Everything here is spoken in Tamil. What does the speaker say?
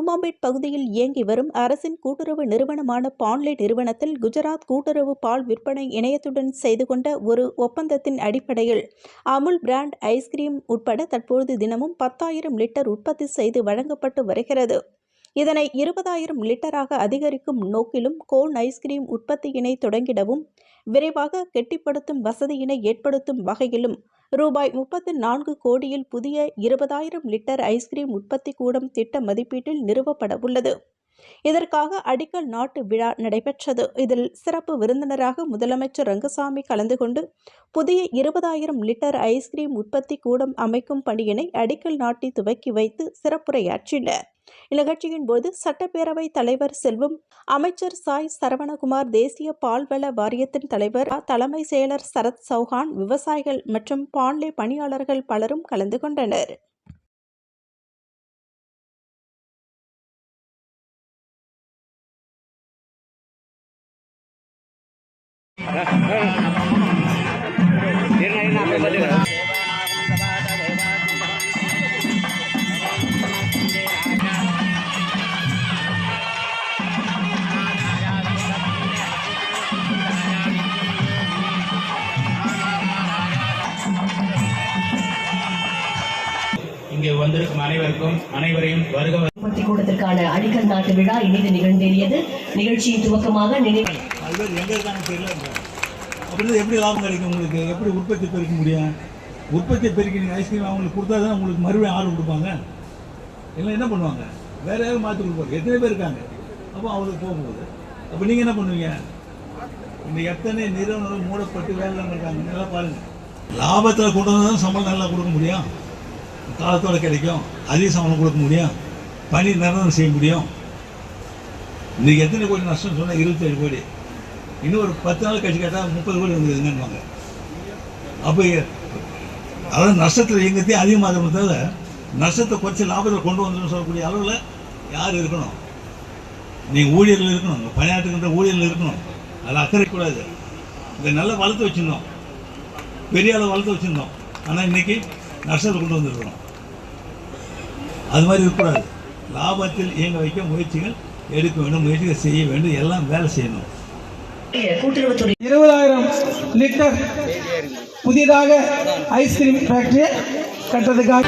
அம்மாபேட் பகுதியில் இயங்கி வரும் அரசின் கூட்டுறவு நிறுவனமான பான்லே நிறுவனத்தில் குஜராத் கூட்டுறவு பால் விற்பனை இணையத்துடன் செய்து கொண்ட ஒரு ஒப்பந்தத்தின் அடிப்படையில் அமுல் பிராண்ட் ஐஸ்கிரீம் உட்பட தற்போது தினமும் 10,000 லிட்டர் உற்பத்தி செய்து வழங்கப்பட்டு வருகிறது. இதனை 20,000 லிட்டராக அதிகரிக்கும் நோக்கிலும் கோன் ஐஸ்கிரீம் உற்பத்தியினை தொடங்கிடவும் விரைவாக கெட்டிப்படுத்தும் வசதியினை ஏற்படுத்தும் வகையிலும் ரூபாய் 34 கோடியில் புதிய 20,000 லிட்டர் ஐஸ்கிரீம் உற்பத்தி கூடம் திட்ட மதிப்பீட்டில் நிறுவப்பட உள்ளது. இதற்காக அடிக்கல் நாட்டு விழா நடைபெற்றது. இதில் சிறப்பு விருந்தினராக முதலமைச்சர் ரங்கசாமி கலந்து கொண்டு புதிய 20,000 லிட்டர் ஐஸ்கிரீம் உற்பத்தி கூடம் அமைக்கும் பணியினை அடிக்கல் நாட்டி துவக்கி வைத்து சிறப்புரையாற்றினார். இந்நிகழ்ச்சியின் போது சட்டப்பேரவை தலைவர் செல்வம், அமைச்சர் சாய் சரவணகுமார், தேசிய பால்வள வாரியத்தின் தலைவர், தலைமை செயலர் சரத் சௌஹான், விவசாயிகள் மற்றும் பான்லே பணியாளர்கள் பலரும் கலந்து கொண்டனர். இங்கே வந்திருக்கும் அனைவரையும் வருக கூட்டத்திற்கான அடிக்கல் நாட்டு விழா இனிது நிகழ்ந்தேறியது. நிகழ்ச்சியின் துவக்கமாக எங்க இருக்காங்க தெரியல. அப்படின்னா எப்படி லாபம் கிடைக்கும் உங்களுக்கு? எப்படி உற்பத்தி பெருக்க முடியும்? உற்பத்தி பெருக்கி நீங்கள் ஐஸ்கிரீம் அவங்களுக்கு கொடுத்தா தான் உங்களுக்கு மறுபடியும் ஆர்டர் கொடுப்பாங்க. இல்லை என்ன பண்ணுவாங்க? வேற யாரும் மாற்றி கொடுப்பாங்க. எத்தனை பேர் இருக்காங்க? அப்போ அவங்களுக்கு போகும்போது அப்போ நீங்கள் என்ன பண்ணுவீங்க? இந்த எத்தனை நிறுவனங்கள் மூடப்பட்டு வேலை இருக்காங்க. நல்லா பாருங்கள். லாபத்தில் கொண்டு வந்தால் தான் சம்பளம் நல்லா கொடுக்க முடியும். காலத்தோடு கிடைக்கும். அதிக சம்பளம் கொடுக்க முடியும். பணி நிர்ணயம் செய்ய முடியும். இன்றைக்கி எத்தனை கோடி நஷ்டம் சொன்னால் 27 கோடி. இன்னும் ஒரு 10 நாள் கழிச்சு கேட்டால் 30 கோடி வந்துருதுங்கன்னுவாங்க. அப்போ அதாவது நஷ்டத்தில் இயங்கத்தையும் அதிகமாக தவிர நஷ்டத்தை குறைச்சி லாபத்தில் கொண்டு வந்துன்னு சொல்லக்கூடிய அளவில் யார் இருக்கணும்? நீங்கள் ஊழியர்கள் இருக்கணும். பணியாற்றுகின்ற ஊழியர்கள் இருக்கணும். அதில் அக்கறை கூடாது. இதை நல்லா வளர்த்து வச்சுருந்தோம். பெரிய அளவு வளர்த்து வச்சுருந்தோம். ஆனால் இன்றைக்கி நஷ்டத்தை கொண்டு வந்துருக்கிறோம். அது மாதிரி இருக்கக்கூடாது. லாபத்தில் இயங்க வைக்க முயற்சிகள் எடுக்க வேண்டும். முயற்சிகள் செய்ய வேண்டும். எல்லாம் வேலை செய்யணும். 20,000 லிட்டர் புதிதாக ஐஸ்கிரீம் ஃபேக்டரி கட்டுறதுக்காக